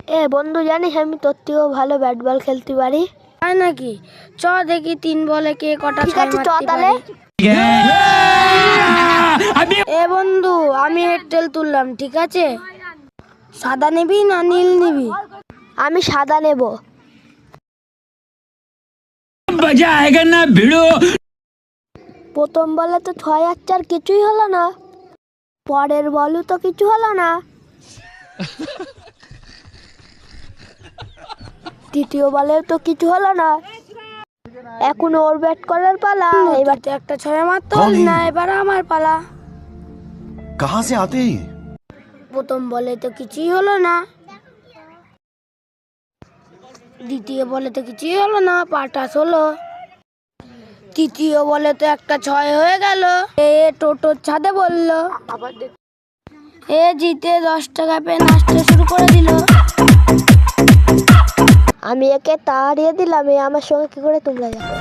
এ বন্ধু, জানিস আমি তোর থেকেও ভালো ব্যাট বল খেলতে পারি। তাই নাকি? চ দেখি 3 বলে কে কটা ঠিক ছয় আছে, চ মারতে তাহলে। পারে। এ বন্ধু, আমি হেডটেল তুললাম, ঠিক আছে? সাদা নিবি না নীল নিবি? আমি সাদা নেব। मजा आएगा ना भिड़ो। প্রথম বলে তো 6 আর 4 কিছুই হলো না, পরের বলও তো কিছু হলো না, তৃতীয় বলেও তো কিছু হলো না। এখন ওর ব্যাট করার পালা। এবার তো একটা ছয় মারতে হল না, এবার আমার পালা। कहाँ से आते हैं ये? প্রথম বলে তো কিছুই হলো না, দ্বিতীয় বলে তো কিছুই হলো না, পাটাস হলো। তৃতীয় বলে তো একটা 6 হয়ে গেল। এ টোটোর ছাদে বললো, এ জিতে 10 টাকা পেয়ে নাচতে শুরু করে দিল। আমি একে তাড়িয়ে দিলাম, এ আমার সঙ্গে কি করে তোমরা যাবো?